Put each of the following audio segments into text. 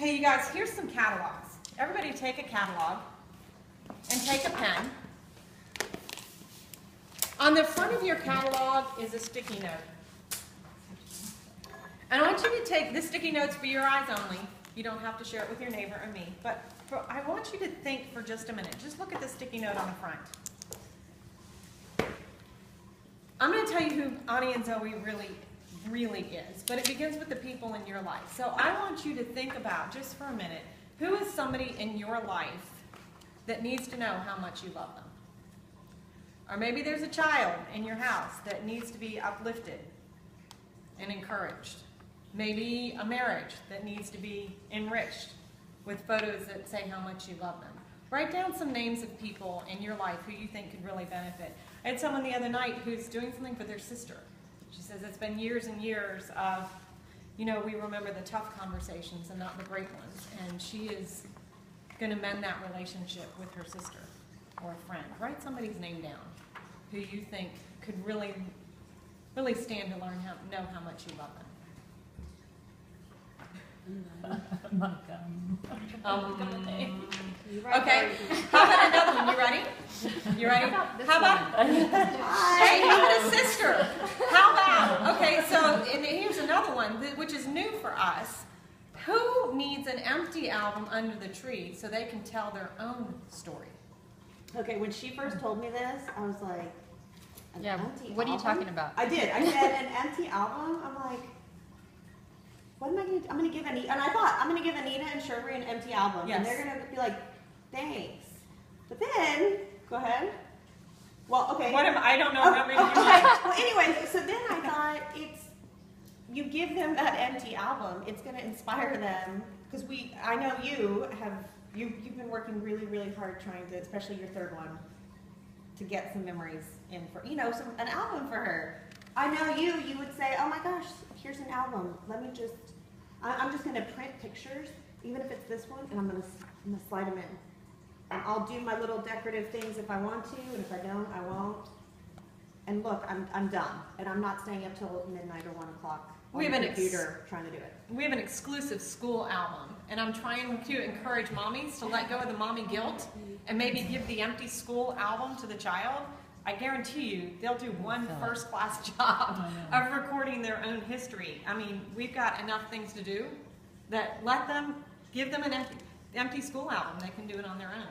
Hey, you guys, here's some catalogs. Everybody take a catalog and take a pen. On the front of your catalog is a sticky note. And I want you to take this sticky note's for your eyes only. You don't have to share it with your neighbor or me. But I want you to think for just a minute. Just look at the sticky note on the front. I'm going to tell you who Ani and Zoe really is, but it begins with the people in your life. So I want you to think about, just for a minute, who is somebody in your life that needs to know how much you love them? Or maybe there's a child in your house that needs to be uplifted and encouraged. Maybe a marriage that needs to be enriched with photos that say how much you love them. Write down some names of people in your life who you think could really benefit. I had someone the other night who's doing something for their sister. She says it's been years and years of, you know, we remember the tough conversations and not the great ones. And she is going to mend that relationship with her sister or a friend. Write somebody's name down who you think could really stand to learn know how much you love them. Okay, how about another one? You ready? You ready? How about hey, how about a sister? How about, okay, so and here's another one, which is new for us. Who needs an empty album under the tree so they can tell their own story? Okay, when she first told me this, I was like, an empty what album? are you talking about? I did. I said, an empty album? I'm like, what am I going to do? I'm going to give Anita, and I thought, I'm going to give Anita and Sherry an empty album. Yes. And they're going to be like, thanks. But then, go ahead. Well, okay. I don't know. Okay. Well, anyway, so then I thought, you give them that empty album, it's going to inspire them. Because I know you've been working really hard trying to, especially your third one, to get some memories in for, an album for her. I know you would say, oh my gosh, here's an album. Let me I'm just going to print pictures, even if it's this one, and I'm going to slide them in. And I'll do my little decorative things if I want to, and if I don't, I won't. And look, I'm done. And I'm not staying up till midnight or 1 o'clock on the computer trying to do it. We have an exclusive school album, and I'm trying to encourage mommies to let go of the mommy guilt and maybe give the empty school album to the child. I guarantee you they'll do one first-class job of recording their own history. I mean, we've got enough things to do that give them an empty school album. They can do it on their own.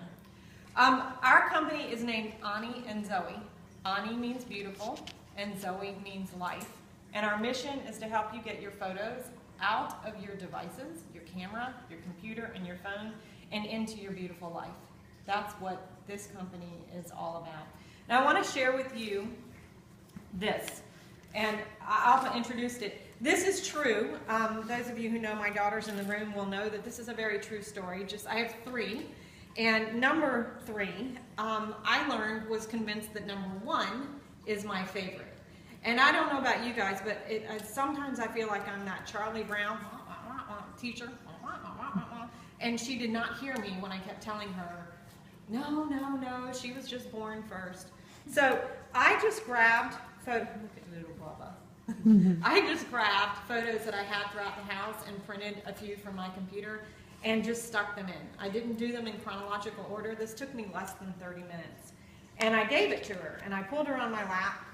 Our company is named Ani and Zoe. Ani means beautiful, and Zoe means life. And our mission is to help you get your photos out of your devices, your camera, your computer, and your phone, and into your beautiful life. That's what this company is all about. Now I want to share with you this, and Alpa introduced it. This is true. Those of you who know my daughters in the room will know that this is a very true story. I have 3, and number 3, I was convinced that number 1 is my favorite. And I don't know about you guys, but sometimes I feel like I'm that Charlie Brown teacher, and she did not hear me when I kept telling her, no, she was just born first. So I just grabbed photos. Look at little Bubba. I just grabbed photos that I had throughout the house and printed a few from my computer and just stuck them in. I didn't do them in chronological order. This took me less than 30 minutes. And I gave it to her, and I pulled her on my lap,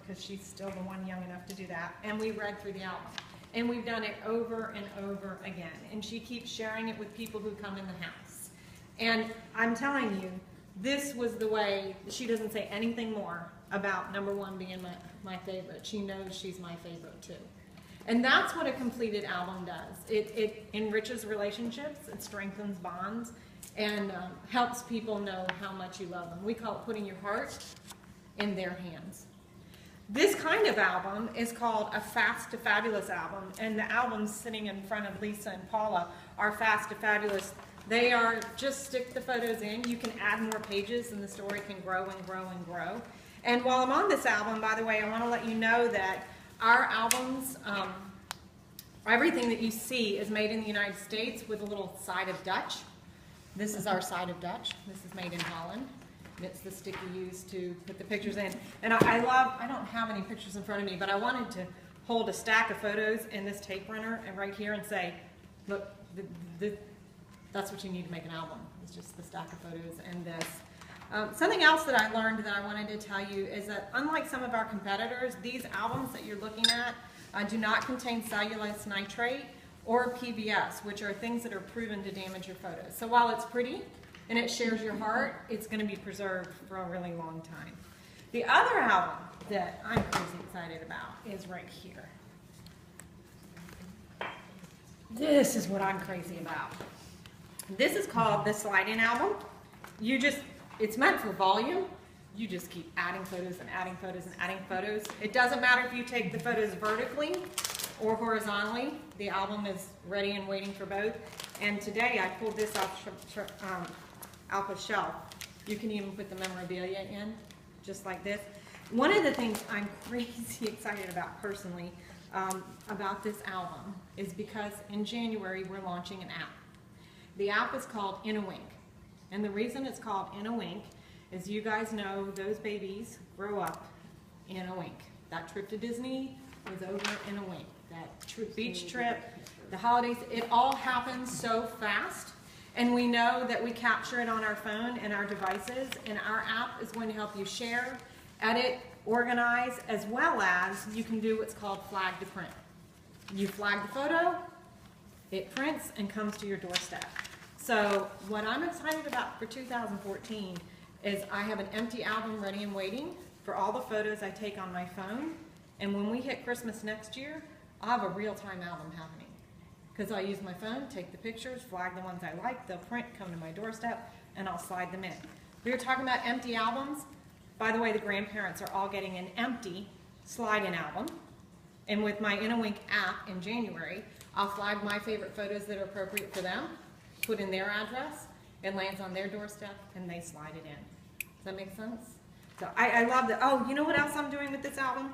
because she's still the one young enough to do that, and we read through the album. And we've done it over and over again. And she keeps sharing it with people who come in the house. And I'm telling you, this was the way. She doesn't say anything more about number 1 being my favorite. She knows she's my favorite too. And that's what a completed album does. It enriches relationships, it strengthens bonds, and helps people know how much you love them. We call it putting your heart in their hands. This kind of album is called a Fast to Fabulous album, and the albums sitting in front of Lisa and Paula are Fast to Fabulous. They are just stick the photos in. You can add more pages and the story can grow and grow and grow. And while I'm on this album, by the way, I want to let you know that our albums, everything that you see is made in the United States with a little side of Dutch. This is our side of Dutch. This is made in Holland. It's the stick you use to put the pictures in. And I don't have any pictures in front of me, but I wanted to hold a stack of photos in this tape runner and right here and say, look, that's what you need to make an album. It's just the stack of photos and this. Something else that I learned that I wanted to tell you is that unlike some of our competitors, these albums that you're looking at do not contain cellulose nitrate or PBS, which are things that are proven to damage your photos. So while it's pretty and it shares your heart, it's going to be preserved for a really long time. The other album that I'm crazy excited about is right here. This is what I'm crazy about. This is called the slide-in album. It's meant for volume. You just keep adding photos and adding photos and adding photos. It doesn't matter if you take the photos vertically or horizontally. The album is ready and waiting for both. And today I pulled this off Alpa's shelf. You can even put the memorabilia in, just like this. One of the things I'm crazy excited about personally about this album is because in January we're launching an app. The app is called In a Wink. And the reason it's called In a Wink is you guys know those babies grow up in a wink. That trip to Disney was over in a wink. That beach trip, the holidays, it all happens so fast. And we know that we capture it on our phone and our devices, and our app is going to help you share, edit, organize, as well as you can do what's called flag to print. You flag the photo, it prints and comes to your doorstep. So what I'm excited about for 2014 is I have an empty album ready and waiting for all the photos I take on my phone. And when we hit Christmas next year, I'll have a real-time album happening. Because I use my phone, take the pictures, flag the ones I like, they'll print, come to my doorstep, and I'll slide them in. We were talking about empty albums. By the way, the grandparents are all getting an empty slide-in album. And with my In a Wink app in January, I'll flag my favorite photos that are appropriate for them, put in their address, it lands on their doorstep, and they slide it in. Does that make sense? So I love that. Oh, you know what else I'm doing with this album?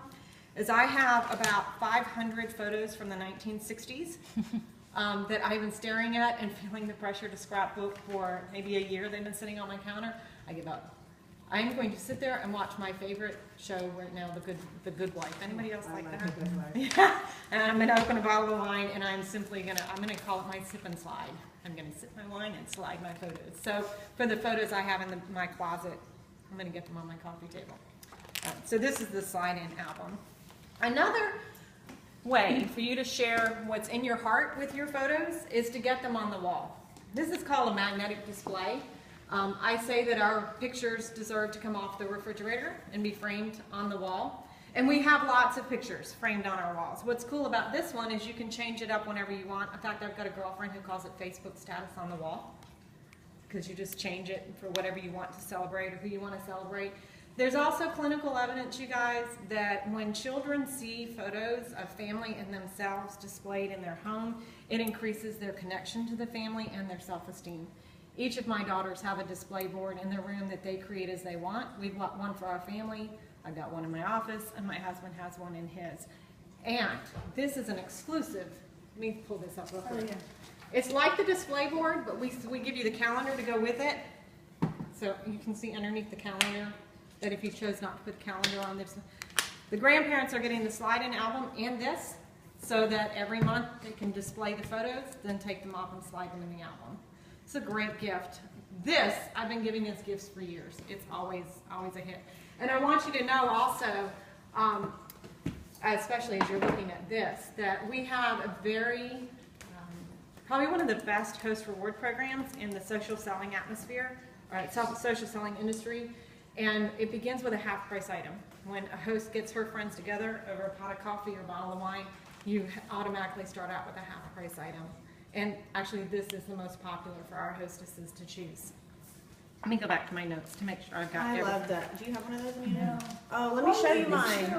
Is I have about 500 photos from the 1960s that I've been staring at and feeling the pressure to scrapbook for maybe a year. They've been sitting on my counter. I give up. I'm going to sit there and watch my favorite show right now, The Good Wife. Anybody else like that? The Good Wife. Yeah. And I'm going to open a bottle of wine, and I'm going to call it my sip and slide. I'm going to sip my wine and slide my photos. So for the photos I have in my closet, I'm going to get them on my coffee table. So this is the slide-in album. Another way for you to share what's in your heart with your photos is to get them on the wall. This is called a magnetic display. I say that our pictures deserve to come off the refrigerator and be framed on the wall. And we have lots of pictures framed on our walls. What's cool about this one is you can change it up whenever you want. In fact, I've got a girlfriend who calls it Facebook status on the wall, because you just change it for whatever you want to celebrate or who you want to celebrate. There's also clinical evidence, you guys, that when children see photos of family and themselves displayed in their home, it increases their connection to the family and their self-esteem. Each of my daughters have a display board in their room that they create as they want. We've got one for our family. I've got one in my office, and my husband has one in his. And this is an exclusive. Let me pull this up real quick. Oh, yeah. It's like the display board, but we give you the calendar to go with it. So you can see underneath the calendar that if you chose not to put the calendar on this, the grandparents are getting the slide-in album and this, so that every month they can display the photos, then take them off and slide them in the album. It's a great gift. This, I've been giving as gifts for years. It's always a hit. And I want you to know also, especially as you're looking at this, that we have a very, probably one of the best host reward programs in the social selling atmosphere, or social selling industry. And it begins with a half price item. When a host gets her friends together over a pot of coffee or a bottle of wine, you automatically start out with a half price item. And actually this is the most popular for our hostesses to choose. Let me go back to my notes to make sure I've got everything. I love that. Do you have one of those, Nina? No. Oh, let me show you mine.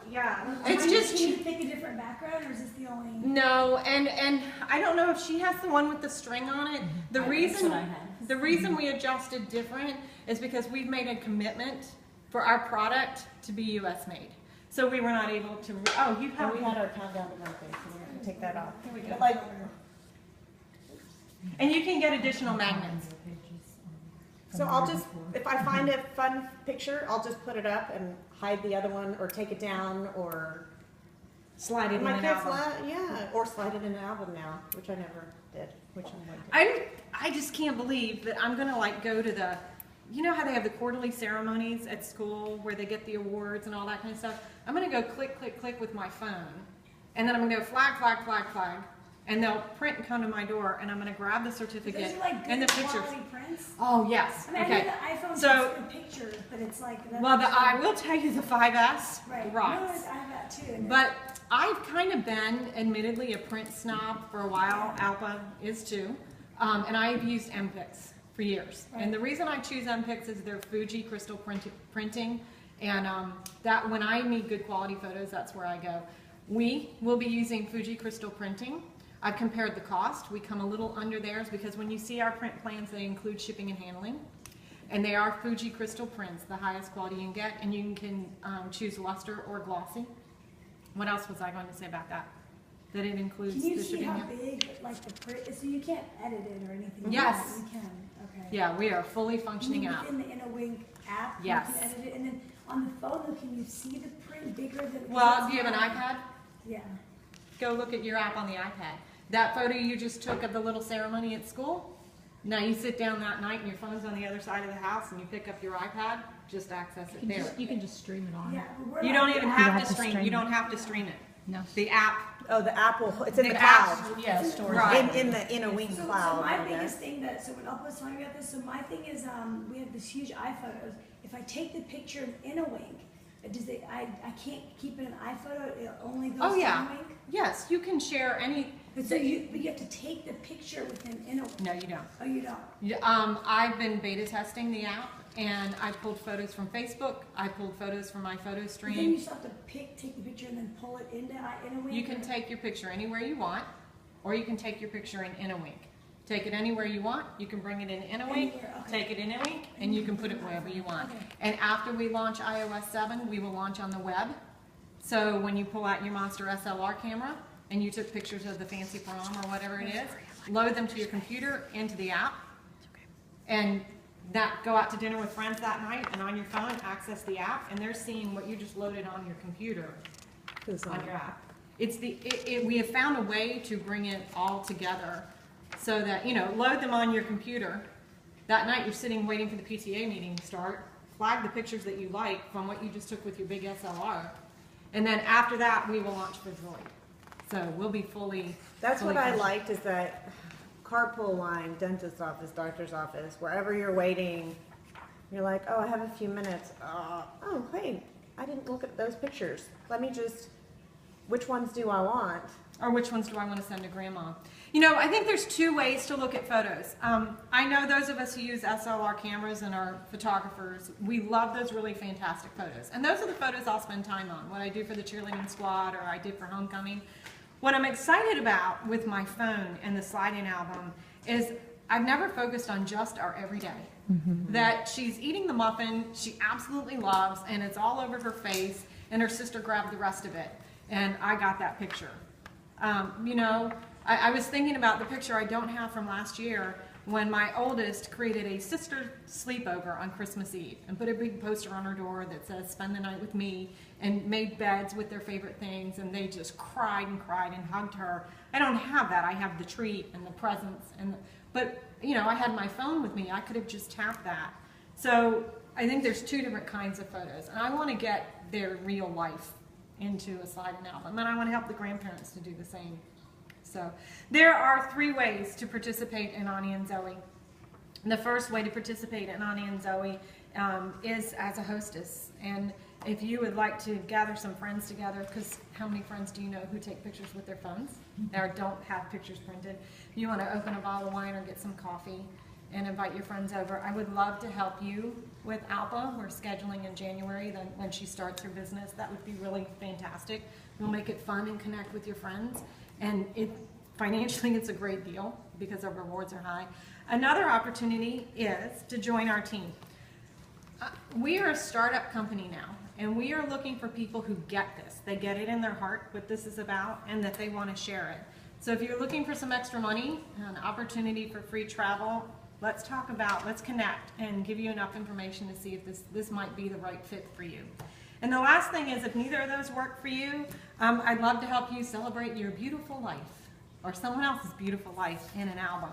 Yeah. It's just, can you pick a different background, or is this the only? No, and I don't know if she has the one with the string on it. The reason we adjusted different is because we've made a commitment for our product to be U.S. made. So we were not able to. Oh, we had our countdown to birthday, so we're going to take that off. Here we go. And you can get additional magnets. So I'll just, if I find a fun picture, I'll just put it up and hide the other one, or take it down, or slide it in an album. Yeah, or slide it in an album now, which I never did. I just can't believe that I'm gonna like go to the, you know how they have the quarterly ceremonies at school where they get the awards and all that kind of stuff? I'm gonna go click, click, click with my phone, and then I'm gonna go flag, flag, flag, flag, and they'll print and come to my door, and I'm gonna grab the certificate Those are like and the good pictures. quality prints. Oh yes, I mean, I okay. know the iPhone So- takes good pictures, but it's like. Well, I will tell you the 5S Right. rocks. No, I have that too. and But I've kind of been, admittedly, a print snob for a while. Alpa is too. And I've used MPix for years. And the reason I choose MPix is their Fuji crystal printing. And that when I need good quality photos, that's where I go. We will be using Fuji crystal printing. I've compared the cost. We come a little under theirs because when you see our print plans, they include shipping and handling. And they are Fuji crystal prints, the highest quality you can get. And you can choose luster or glossy. What else was I going to say about that? That it includes Can you the see shipping. how big, like the print? So you can't edit it or anything. Yes. You can. Okay. Yeah, we are a fully functioning You mean app. within the InnoWink app, Yes. you can edit it, and then on the phone, though, can you see the print bigger than? Well, do you have an iPad? Yeah. Go look at your app on the iPad. That photo you just took of the little ceremony at school, now you sit down that night and your phone's on the other side of the house and you pick up your iPad, just access it there. You can just stream it on. Yeah. but we're You don't like- even You have have to to stream, stream you it. don't have to stream it. No. The app, Oh, the Apple, it's in the app, cloud. Yeah, storage. Right. In a wing So cloud, my I biggest guess. thing so when Alpa was talking about this, so my thing is, we have this huge iPhotos. If I take the picture in InnoWink, I can't keep it in iPhoto, it only goes Oh, to yeah. InnoWink? yes, you can share any, But you have to take the picture within InnoWink. no you don't. Oh, you don't? I've been beta testing the app and I pulled photos from Facebook, I pulled photos from my photo But then you stream. still have to take the picture and then pull it into InnoWink? You can take your picture anywhere you want, or you can take your picture in InnoWink. Take it anywhere you want, you can bring it in InnoWink, Anywhere, okay. take it in InnoWink, and you can put it wherever you want. Okay. And after we launch iOS 7, we will launch on the web. So when you pull out your Monster SLR camera, and you took pictures of the fancy prom or whatever it is, load them to your computer, into the app, and go out to dinner with friends that night, and on your phone, access the app, and they're seeing what you just loaded on your computer on your app. We have found a way to bring it all together so that, load them on your computer. That night you're sitting waiting for the PTA meeting to start, flag the pictures that you like from what you just took with your big SLR. And then after that, we will launch for Droid. So we'll be fully. That's fully what I functional. liked is that carpool line, dentist's office, doctor's office, wherever you're waiting, you're like, oh, I have a few minutes. Oh, hey, I didn't look at those pictures. Let me just, which ones do I want? Or which ones do I want to send to grandma? I think there's two ways to look at photos. I know those of us who use SLR cameras and are photographers, we love those really fantastic photos. And those are the photos I'll spend time on, what I do for the cheerleading squad or I did for homecoming. What I'm excited about with my phone and the slide-in album is I've never focused on just our everyday. That she's eating the muffin, she absolutely loves, and it's all over her face, and her sister grabbed the rest of it. And I got that picture. I was thinking about the picture I don't have from last year when my oldest created a sister sleepover on Christmas Eve and put a big poster on her door that says, "Spend the night with me," and made beds with their favorite things, and they just cried and cried and hugged her. I don't have that. I have the treat and the presents, but I had my phone with me. I could have just tapped that. So I think there's two different kinds of photos, and I want to get their real life into a slide-in album, and I want to help the grandparents to do the same. So there are 3 ways to participate in Ani and Zoe. The first way to participate in Ani and Zoe is as a hostess, and if you would like to gather some friends together, because how many friends do you know who take pictures with their phones or don't have pictures printed? If you want to open a bottle of wine or get some coffee and invite your friends over, I would love to help you with Alpa. We're scheduling in January, then when she starts her business. That would be really fantastic. We'll make it fun and connect with your friends, and financially it's a great deal because our rewards are high. Another opportunity is to join our team. We are a startup company now, and we are looking for people who get this. They get it in their heart what this is about, and that they want to share it. So if you're looking for some extra money, an opportunity for free travel, let's connect and give you enough information to see if this might be the right fit for you. And the last thing is, if neither of those work for you, I'd love to help you celebrate your beautiful life or someone else's beautiful life in an album.